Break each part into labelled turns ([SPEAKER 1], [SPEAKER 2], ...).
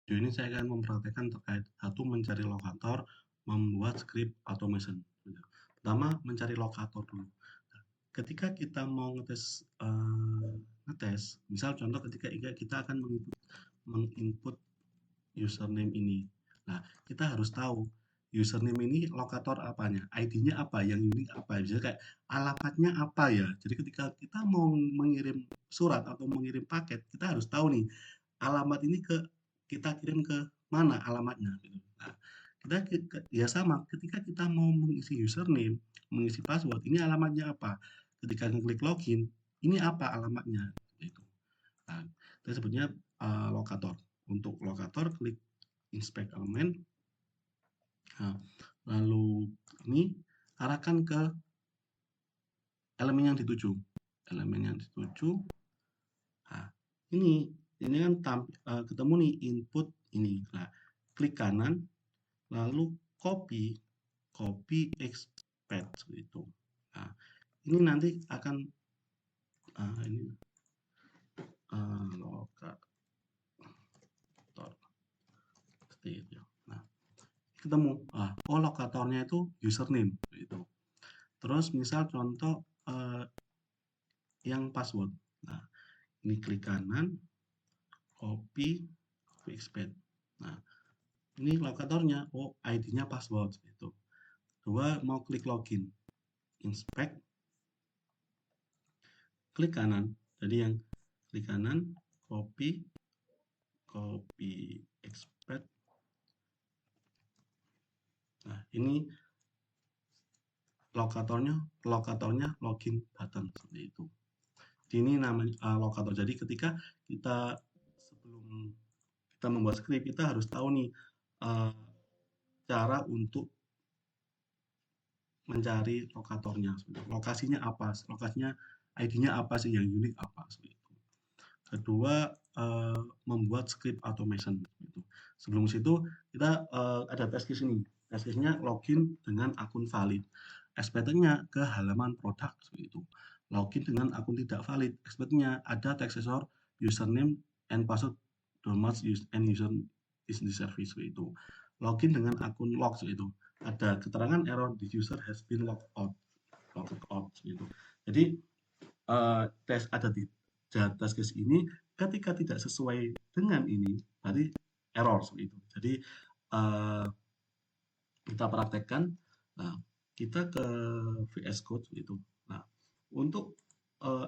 [SPEAKER 1] Video ini saya akan mempraktekkan terkait satu mencari lokator, membuat script automation. Pertama mencari lokator dulu. Ketika kita mau ngetes, misal contoh ketika kita akan menginput username ini. Nah, kita harus tahu username ini lokator apanya, ID-nya apa, yang unik apa. Misalnya kayak alamatnya apa ya. Jadi ketika kita mau mengirim surat atau mengirim paket, kita harus tahu nih alamat ini kita kirim ke mana alamatnya gitu. Nah, ya sama ketika kita mau mengisi username, mengisi password, ini alamatnya apa? Ketika klik login, ini apa alamatnya gitu. Nah, itu sebutnya lokator. Untuk lokator klik inspect element. Nah, lalu ini arahkan ke elemen yang dituju. Elemen yang dituju. Nah, ini kan ketemu nih input ini. Nah, klik kanan, lalu copy expand itu. Nah, ini nanti akan ini lokator seperti itu. Nah, ketemu. Oh lokatornya itu username itu. Terus misal contoh yang password. Nah, ini klik kanan, copy expand. Nah, ini lokatornya. Oh, ID-nya password itu. Dua mau klik login, inspect, klik kanan. Jadi yang klik kanan, copy expand. Nah, ini lokatornya login button seperti itu. Ini namanya lokator. Jadi ketika kita sebelum kita membuat script, kita harus tahu nih cara untuk mencari lokatornya. Lokasinya apa? Lokasinya ID-nya apa sih, yang unik apa seperti itu. Kedua, membuat script automation gitu. Sebelum situ kita ada test case ini. Test case-nya login dengan akun valid. Expect-nya ke halaman produk seperti itu. Login dengan akun tidak valid. Expect-nya ada text error username and password don't match and user is the service seperti itu. Login dengan akun log seperti itu. Ada keterangan error the user has been logged out gitu. Jadi ada di test case ini ketika tidak sesuai dengan ini berarti error seperti itu. Jadi kita praktekkan. Nah, kita ke VS Code itu. Nah, untuk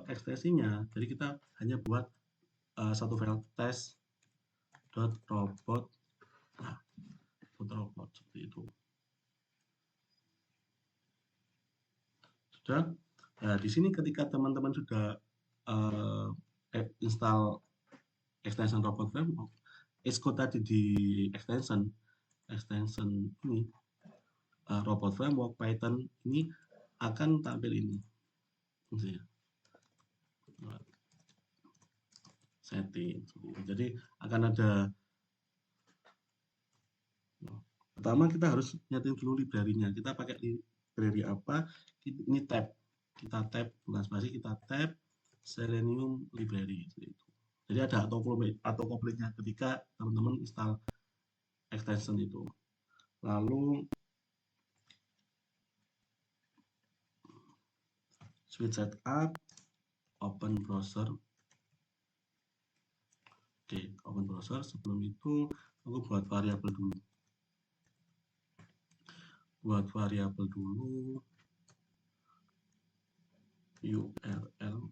[SPEAKER 1] ekstensinya, jadi kita hanya buat satu file test.robot. Nah, robot seperti itu. Sudah. Nah, di sini ketika teman-teman sudah install extension robot framework, Xcode tadi di extension ini robot framework Python ini akan tampil ini. Setting. Jadi akan ada pertama kita harus nyeting dulu library-nya. Kita pakai library apa? Ini tab. Kita tab bukan spasi, kita tab Selenium library itu. Jadi ada autocomplete-nya ketika teman-teman install extension itu. Lalu switch setup, open browser. Oke, open browser. Sebelum itu aku buat variabel dulu. URL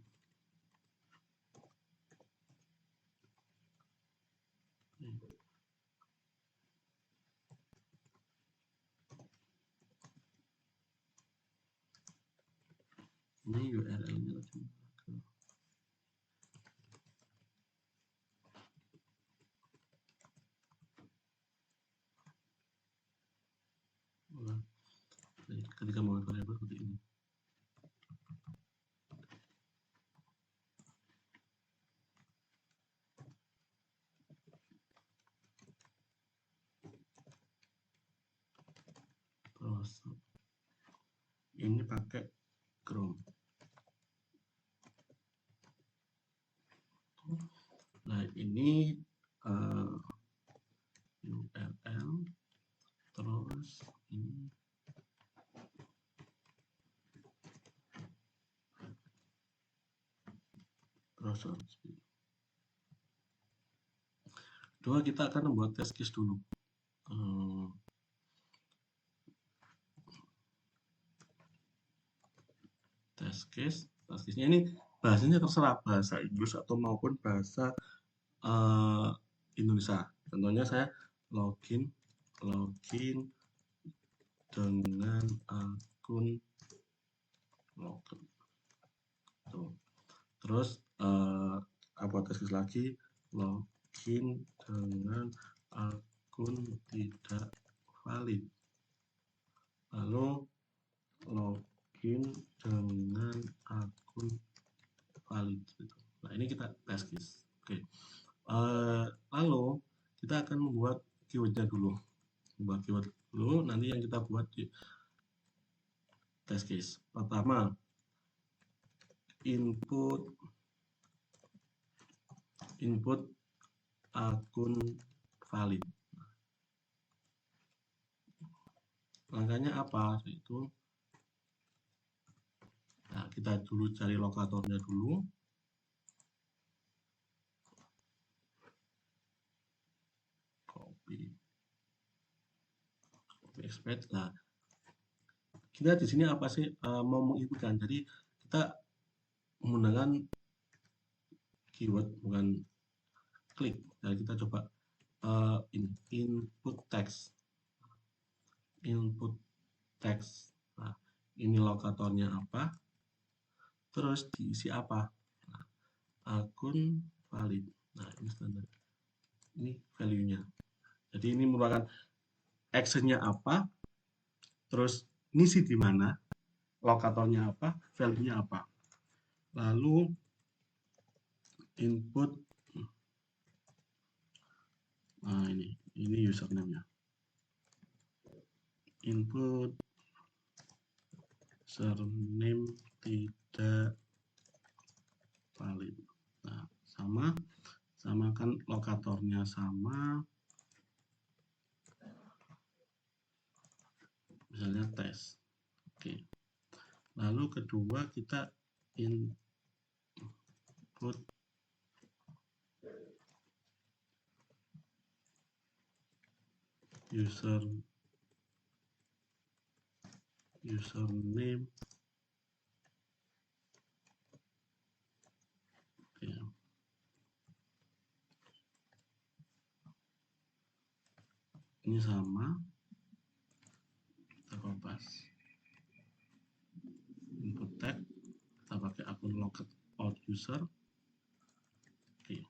[SPEAKER 1] ini URL-nya ketika mau variabel seperti ini. Browser. Ini pakai Chrome. Nah, ini browser. Kedua, kita akan membuat test case dulu. Test case-nya ini bahasanya terserah bahasa Inggris atau maupun bahasa Indonesia. Contohnya saya login dengan akun login. Terus apa test case lagi, login dengan akun tidak valid. Lalu login dengan akun valid. Nah, ini kita test case. Oke. Lalu kita akan membuat keywordnya dulu. Nanti yang kita buat di test case. Pertama, input akun valid. Langkahnya apa? Itu nah, kita dulu cari lokatornya dulu. Copy expect. Nah, kita di sini apa sih mau menginputkan? Jadi kita menggunakan keyword bukan klik. Nah, kita coba input text. Nah, ini lokatornya apa? Terus diisi apa? Nah, akun valid. Nah, ini standar. Ini value-nya. Jadi ini merupakan actionnya apa? Terus ngisi di mana? Lokatornya apa? Value-nya apa? Lalu input. Nah, ini username-nya. Input surname tidak valid. Nah, samakan lokatornya sama, misalnya tes. Oke. Lalu kedua kita input username. Ya. Ini sama, kita kopas. Input tag, kita pakai akun logout user. Oke.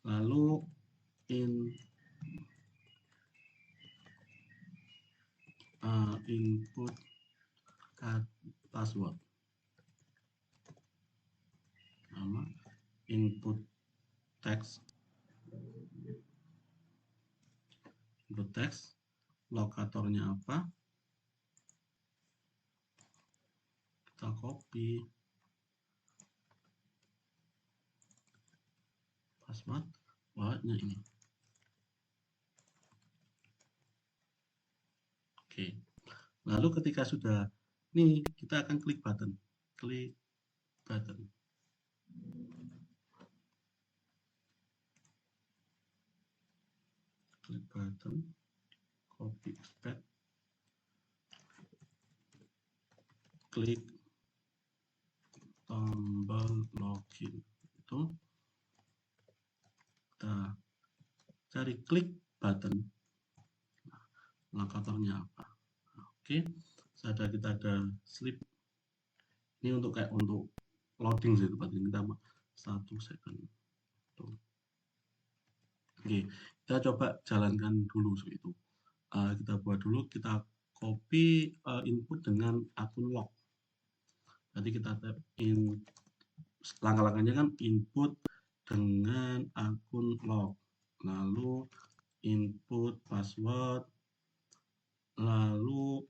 [SPEAKER 1] Lalu input password. Nama input text. Lokatornya apa? Kita copy. Password, wordnya ini. Oke. Lalu ketika sudah, ini kita akan klik button. Klik button. Copy expect. Klik tombol login. Itu kita cari klik button. Nah, lokatornya apa? Oke, kita ada slip. Ini untuk loading sih, berarti kita 1 second. Oke, kita coba jalankan dulu itu. Kita buat dulu, kita copy input dengan akun log. Jadi kita tap langkah-langkahnya kan input dengan akun log, lalu input password, lalu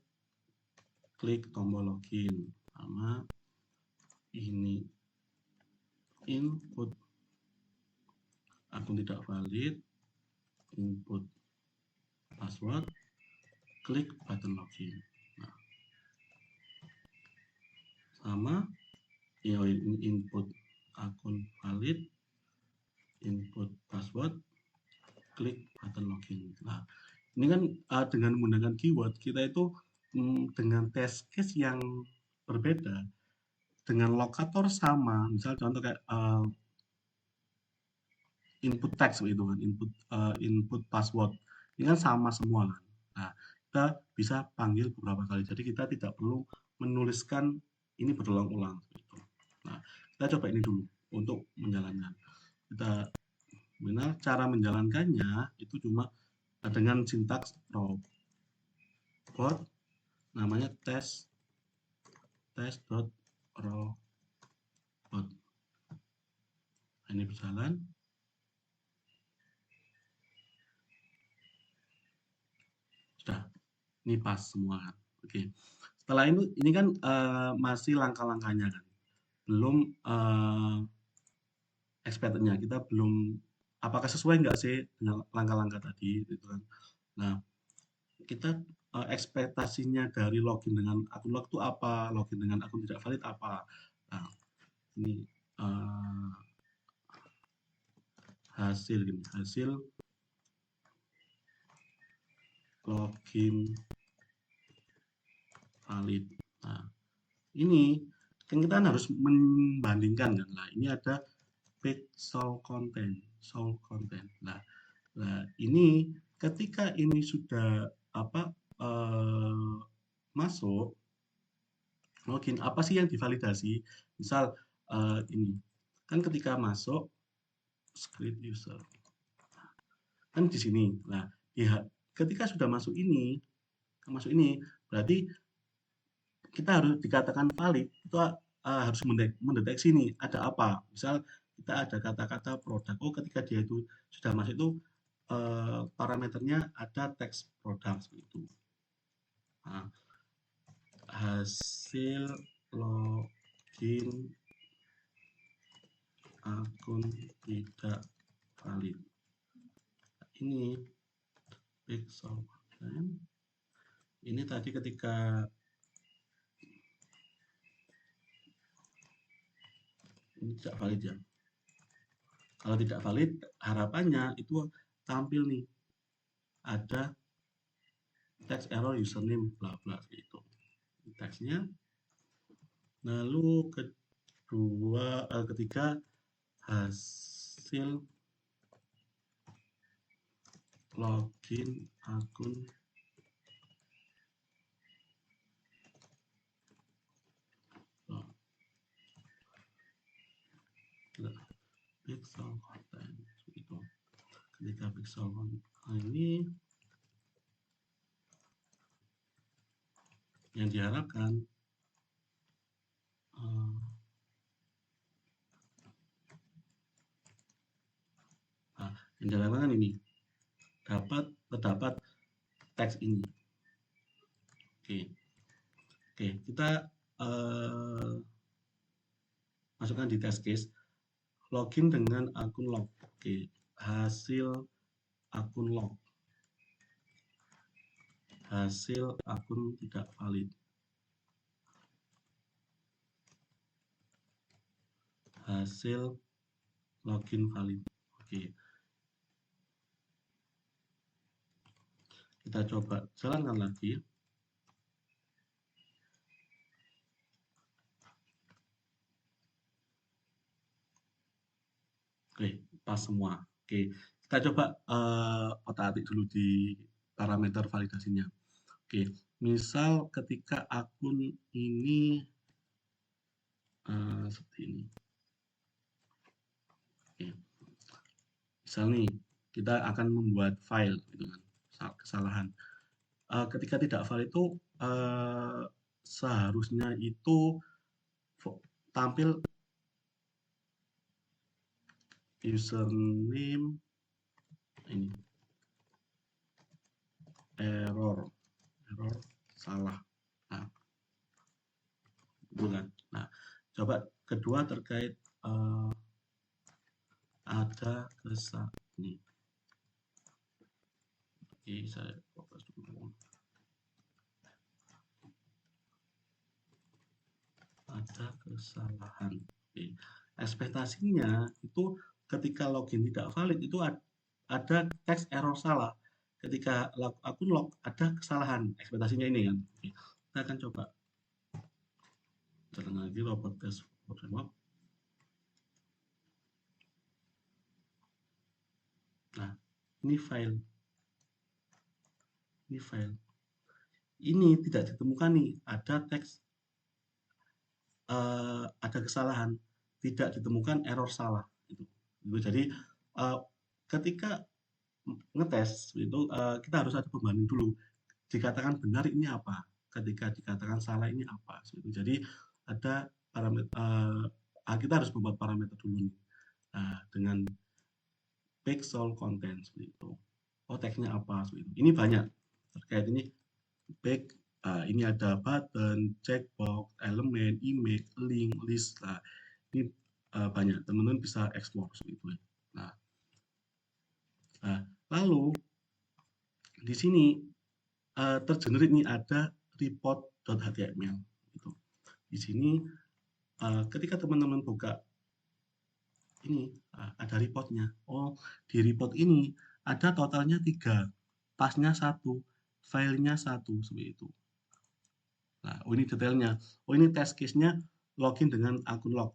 [SPEAKER 1] klik tombol login, sama ini input akun tidak valid, input password, klik button login. Nah, sama ya, ini input akun valid, input password, klik button login. Nah, ini kan dengan menggunakan keyword kita itu dengan test case yang berbeda, dengan lokator sama, misal contoh kayak input text itu kan, input password, ini kan sama semua kan. Nah, kita bisa panggil beberapa kali, jadi kita tidak perlu menuliskan ini berulang-ulang. Gitu. Nah, kita coba ini dulu untuk menjalankan. Kita benar cara menjalankannya itu cuma dengan sintaks robot namanya test.robot. Ini berjalan. Sudah, ini pas semua kan. Oke. Setelah ini kan masih langkah-langkahnya kan. Belum expected-nya, kita belum apakah sesuai nggak sih dengan langkah-langkah tadi gitu kan. Nah, kita ekspektasinya dari login dengan akun log itu apa, login dengan akun tidak valid apa. Nah, ini hasil login valid. Nah, ini kan kita harus membandingkan kan. Nah, ini ada page show content. Nah, ini ketika ini sudah masuk login, apa sih yang divalidasi? Misal ini kan ketika masuk script user kan di sini. Nah, ya ketika sudah masuk ini berarti kita harus dikatakan valid itu harus mendeteksi nih ada apa. Misal kita ada kata-kata produk. Oh, ketika dia itu sudah masuk itu parameternya ada teks produk seperti itu. Nah, hasil login akun tidak valid. Ini pixel ini tadi ketika ini tidak valid ya. Kalau tidak valid, harapannya itu tampil nih ada text error username bla bla gitu teksnya. Lalu ketiga hasil login akun pixel content itu. Ketika pixel content ini yang diharapkan yang diharapkan ini terdapat teks ini. Oke, kita masukkan di test case login dengan akun log. Oke, hasil akun log, hasil akun tidak valid, hasil login valid. Oke, kita coba jalankan lagi. Oke, pas semua. Oke, kita coba otak-atik dulu di parameter validasinya. Oke, misal ketika akun ini seperti ini. Oke. Misal nih, kita akan membuat file gitu kan, kesalahan. Ketika tidak valid itu seharusnya itu tampil username ini error salah. Nah, bukan. Nah, coba kedua terkait ada kesalahan ini. Oke, saya fokus dulu. Ada kesalahan. Oke. Ekspektasinya itu ketika login tidak valid itu ada teks error salah. Ketika akun log ada kesalahan ekspektasinya ini kan. Oke, kita akan coba jalan lagi robot test framework. Nah, ini file. Ini file. Ini tidak ditemukan nih, ada teks ada kesalahan, tidak ditemukan error salah gitu. Jadi ketika ngetes itu kita harus ada pembanding dulu. Dikatakan benar ini apa, ketika dikatakan salah ini apa. Gitu. Jadi ada parameter kita harus membuat parameter dulu nih. Dengan pixel content seperti itu. Oh, teksnya apa seperti itu. Ini banyak terkait ini back ini ada button, checkbox, elemen, image, link, list. Nah, ini banyak teman-teman bisa explore seperti itu. Nah, lalu di sini tergenerate ini ada report.html. Gitu. Di sini ketika teman-teman buka ini ada reportnya. Oh, di report ini ada totalnya 3, tasnya 1, filenya 1 seperti itu. Nah, ini detailnya. Oh, ini test case-nya login dengan akun log.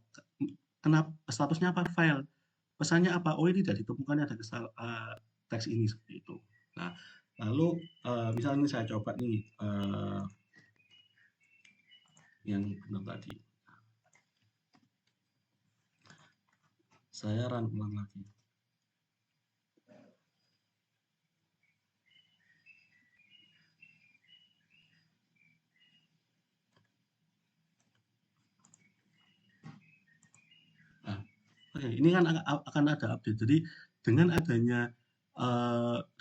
[SPEAKER 1] Kenapa statusnya apa? File. Pesannya apa? Oh, ini tidak ditemukan ada teks ini seperti itu. Nah, lalu misalnya saya coba nih yang benar tadi. Saya run ulang lagi. Nah, oke, ini kan akan ada update. Jadi dengan adanya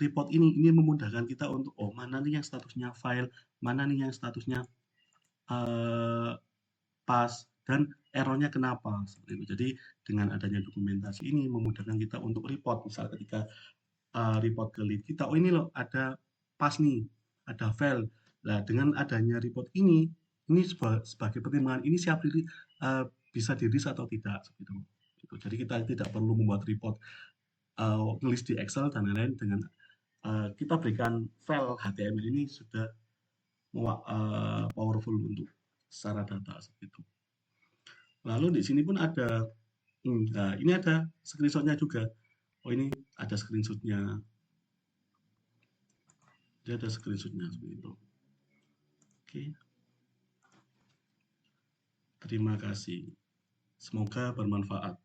[SPEAKER 1] report ini memudahkan kita untuk mana nih yang statusnya file, mana nih yang statusnya pas dan errornya kenapa seperti itu. Jadi dengan adanya dokumentasi ini memudahkan kita untuk report. Misal ketika report ke lead kita, oh ini loh ada pas nih, ada file. Nah, dengan adanya report ini sebagai pertimbangan ini siap bisa di-release atau tidak gitu. Jadi kita tidak perlu membuat report nulis di Excel dan lain-lain. Dengan kita berikan file HTML ini sudah powerful untuk secara data seperti itu. Lalu di sini pun ada nah, ini ada screenshotnya juga. Oh, ini ada screenshotnya. Dia ada screenshotnya seperti itu. Oke. Terima kasih. Semoga bermanfaat.